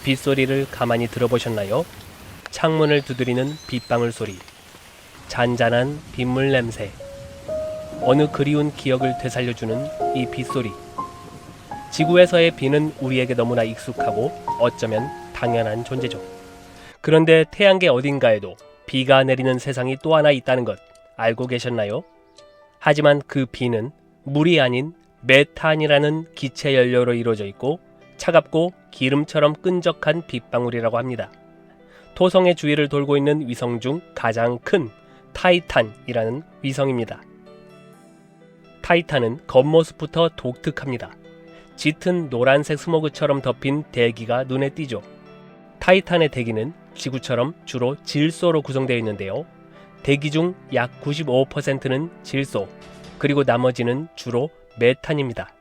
빗소리를 가만히 들어보셨나요? 창문을 두드리는 빗방울 소리, 잔잔한 빗물 냄새, 어느 그리운 기억을 되살려주는 이 빗소리. 지구에서의 비는 우리에게 너무나 익숙하고 어쩌면 당연한 존재죠. 그런데 태양계 어딘가에도 비가 내리는 세상이 또 하나 있다는 것 알고 계셨나요? 하지만 그 비는 물이 아닌 메탄이라는 기체 연료로 이루어져 있고 차갑고 기름처럼 끈적한 빗방울이라고 합니다. 토성의 주위를 돌고 있는 위성 중 가장 큰 타이탄이라는 위성입니다. 타이탄은 겉모습부터 독특합니다. 짙은 노란색 스모그처럼 덮인 대기가 눈에 띄죠. 타이탄의 대기는 지구처럼 주로 질소로 구성되어 있는데요. 대기 중 약 95%는 질소, 그리고 나머지는 주로 메탄입니다.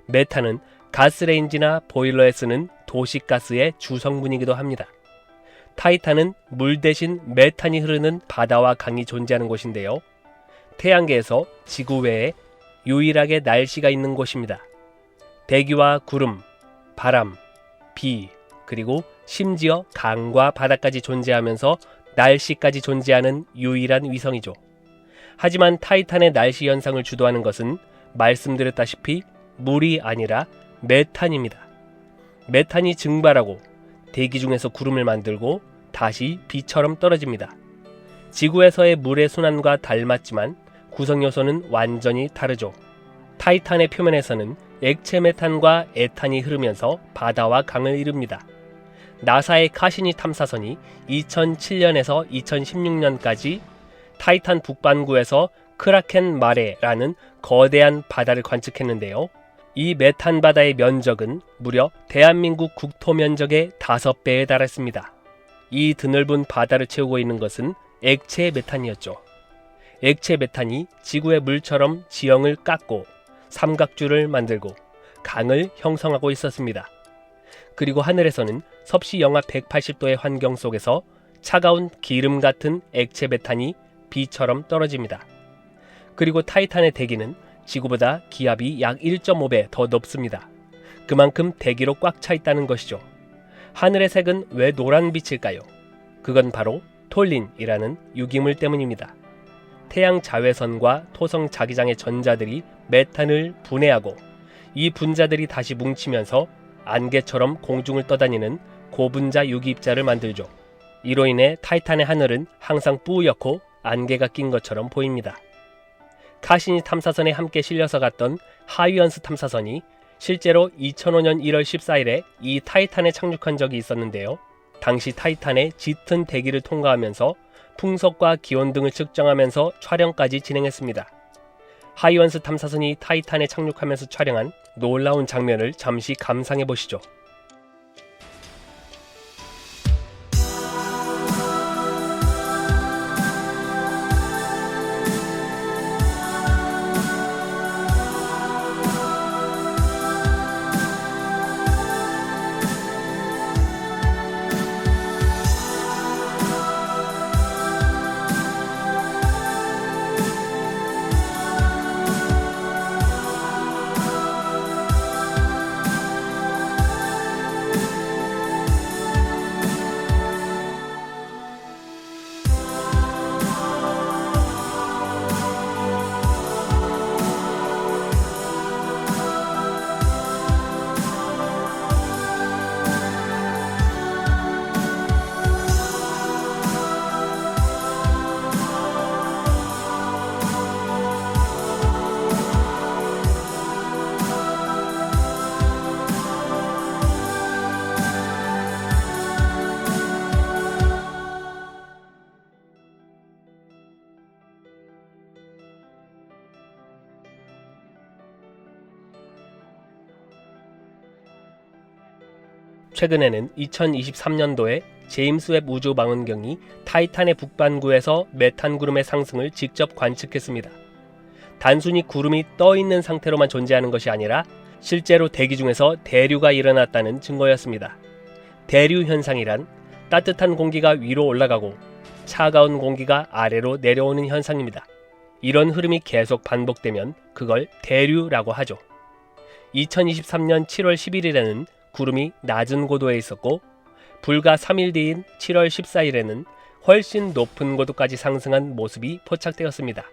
메탄은 가스레인지나 보일러에 쓰는 도시가스의 주성분이기도 합니다. 타이탄은 물 대신 메탄이 흐르는 바다와 강이 존재하는 곳인데요. 태양계에서 지구 외에 유일하게 날씨가 있는 곳입니다. 대기와 구름, 바람, 비, 그리고 심지어 강과 바다까지 존재하면서 날씨까지 존재하는 유일한 위성이죠. 하지만 타이탄의 날씨 현상을 주도하는 것은 말씀드렸다시피 물이 아니라 메탄입니다. 메탄이 증발하고 대기 중에서 구름을 만들고 다시 비처럼 떨어집니다. 지구에서의 물의 순환과 닮았지만 구성 요소는 완전히 다르죠. 타이탄의 표면에서는 액체 메탄과 에탄이 흐르면서 바다와 강을 이룹니다. 나사의 카시니 탐사선이 2007년에서 2016년까지 타이탄 북반구에서 크라켄 마레라는 거대한 바다를 관측했는데요. 이 메탄 바다의 면적은 무려 대한민국 국토 면적의 5배에 달했습니다. 이 드넓은 바다를 채우고 있는 것은 액체 메탄이었죠. 액체 메탄이 지구의 물처럼 지형을 깎고 삼각주를 만들고 강을 형성하고 있었습니다. 그리고 하늘에서는 섭씨 영하 180도의 환경 속에서 차가운 기름 같은 액체 메탄이 비처럼 떨어집니다. 그리고 타이탄의 대기는 지구보다 기압이 약 1.5배 더 높습니다. 그만큼 대기로 꽉 차 있다는 것이죠. 하늘의 색은 왜 노란빛일까요? 그건 바로 톨린이라는 유기물 때문입니다. 태양 자외선과 토성 자기장의 전자들이 메탄을 분해하고 이 분자들이 다시 뭉치면서 안개처럼 공중을 떠다니는 고분자 유기입자를 만들죠. 이로 인해 타이탄의 하늘은 항상 뿌옇고 안개가 낀 것처럼 보입니다. 카시니 탐사선에 함께 실려서 갔던 하이언스 탐사선이 실제로 2005년 1월 14일에 이 타이탄에 착륙한 적이 있었는데요. 당시 타이탄의 짙은 대기를 통과하면서 풍속과 기온 등을 측정하면서 촬영까지 진행했습니다. 하이언스 탐사선이 타이탄에 착륙하면서 촬영한 놀라운 장면을 잠시 감상해 보시죠. 최근에는 2023년도에 제임스 웹 우주망원경이 타이탄의 북반구에서 메탄 구름의 상승을 직접 관측했습니다. 단순히 구름이 떠 있는 상태로만 존재하는 것이 아니라 실제로 대기 중에서 대류가 일어났다는 증거였습니다. 대류 현상이란 따뜻한 공기가 위로 올라가고 차가운 공기가 아래로 내려오는 현상입니다. 이런 흐름이 계속 반복되면 그걸 대류라고 하죠. 2023년 7월 11일에는 구름이 낮은 고도에 있었고 불과 3일 뒤인 7월 14일에는 훨씬 높은 고도까지 상승한 모습이 포착되었습니다.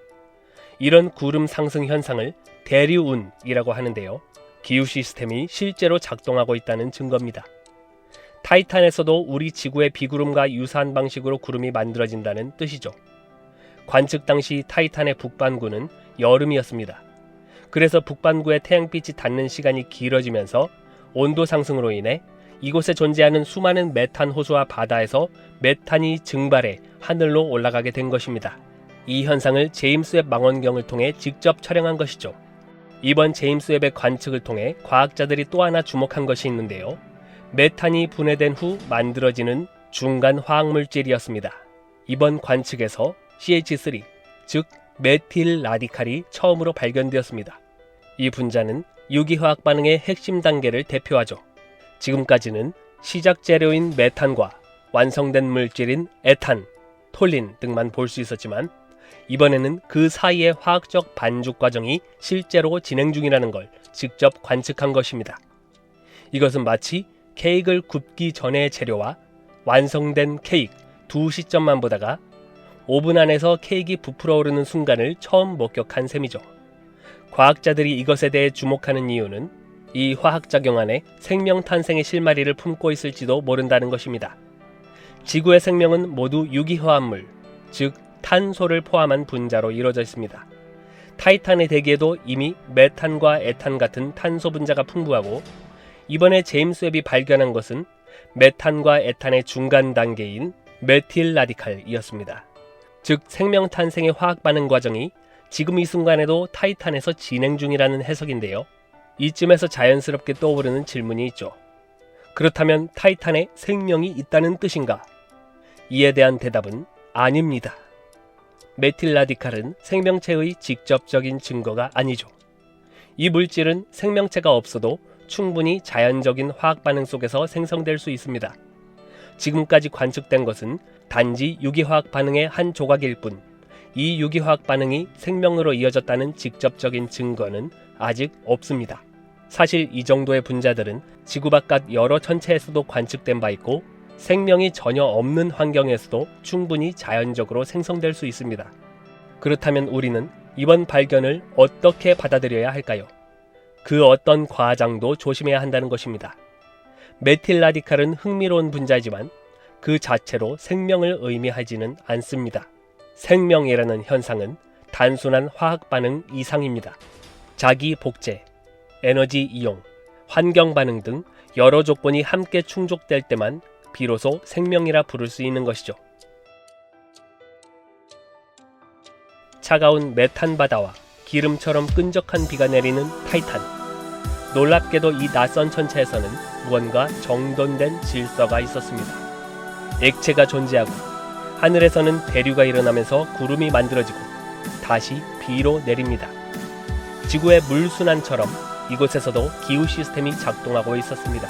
이런 구름 상승 현상을 대류운이라고 하는데요. 기후 시스템이 실제로 작동하고 있다는 증거입니다. 타이탄에서도 우리 지구의 비구름과 유사한 방식으로 구름이 만들어진다는 뜻이죠. 관측 당시 타이탄의 북반구는 여름이었습니다. 그래서 북반구의 태양빛이 닿는 시간이 길어지면서 온도 상승으로 인해 이곳에 존재하는 수많은 메탄 호수와 바다에서 메탄이 증발해 하늘로 올라가게 된 것입니다. 이 현상을 제임스 웹 망원경을 통해 직접 촬영한 것이죠. 이번 제임스 웹의 관측을 통해 과학자들이 또 하나 주목한 것이 있는데요. 메탄이 분해된 후 만들어지는 중간 화학물질이었습니다. 이번 관측에서 CH3, 즉 메틸 라디칼이 처음으로 발견되었습니다. 이 분자는 유기화학 반응의 핵심 단계를 대표하죠. 지금까지는 시작 재료인 메탄과 완성된 물질인 에탄, 톨린 등만 볼 수 있었지만 이번에는 그 사이의 화학적 반죽 과정이 실제로 진행 중이라는 걸 직접 관측한 것입니다. 이것은 마치 케이크를 굽기 전의 재료와 완성된 케이크 두 시점만 보다가 오븐 안에서 케이크가 부풀어 오르는 순간을 처음 목격한 셈이죠. 과학자들이 이것에 대해 주목하는 이유는 이 화학작용 안에 생명 탄생의 실마리를 품고 있을지도 모른다는 것입니다. 지구의 생명은 모두 유기화합물, 즉 탄소를 포함한 분자로 이루어져 있습니다. 타이탄의 대기에도 이미 메탄과 에탄 같은 탄소 분자가 풍부하고 이번에 제임스 웹이 발견한 것은 메탄과 에탄의 중간 단계인 메틸 라디칼이었습니다. 즉 생명 탄생의 화학 반응 과정이 지금 이 순간에도 타이탄에서 진행 중이라는 해석인데요. 이쯤에서 자연스럽게 떠오르는 질문이 있죠. 그렇다면 타이탄에 생명이 있다는 뜻인가? 이에 대한 대답은 아닙니다. 메틸 라디칼은 생명체의 직접적인 증거가 아니죠. 이 물질은 생명체가 없어도 충분히 자연적인 화학 반응 속에서 생성될 수 있습니다. 지금까지 관측된 것은 단지 유기화학 반응의 한 조각일 뿐, 이 유기화학 반응이 생명으로 이어졌다는 직접적인 증거는 아직 없습니다. 사실 이 정도의 분자들은 지구 바깥 여러 천체에서도 관측된 바 있고 생명이 전혀 없는 환경에서도 충분히 자연적으로 생성될 수 있습니다. 그렇다면 우리는 이번 발견을 어떻게 받아들여야 할까요? 그 어떤 과장도 조심해야 한다는 것입니다. 메틸 라디칼은 흥미로운 분자이지만 그 자체로 생명을 의미하지는 않습니다. 생명이라는 현상은 단순한 화학 반응 이상입니다. 자기 복제, 에너지 이용, 환경 반응 등 여러 조건이 함께 충족될 때만 비로소 생명이라 부를 수 있는 것이죠. 차가운 메탄 바다와 기름처럼 끈적한 비가 내리는 타이탄. 놀랍게도 이 낯선 천체에서는 무언가 정돈된 질서가 있었습니다. 액체가 존재하고 하늘에서는 대류가 일어나면서 구름이 만들어지고 다시 비로 내립니다. 지구의 물순환처럼 이곳에서도 기후 시스템이 작동하고 있었습니다.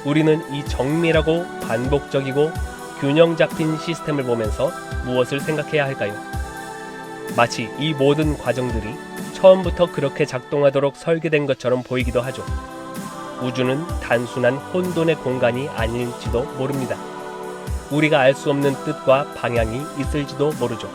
우리는 이 정밀하고 반복적이고 균형 잡힌 시스템을 보면서 무엇을 생각해야 할까요? 마치 이 모든 과정들이 처음부터 그렇게 작동하도록 설계된 것처럼 보이기도 하죠. 우주는 단순한 혼돈의 공간이 아닐지도 모릅니다. 우리가 알 수 없는 뜻과 방향이 있을지도 모르죠.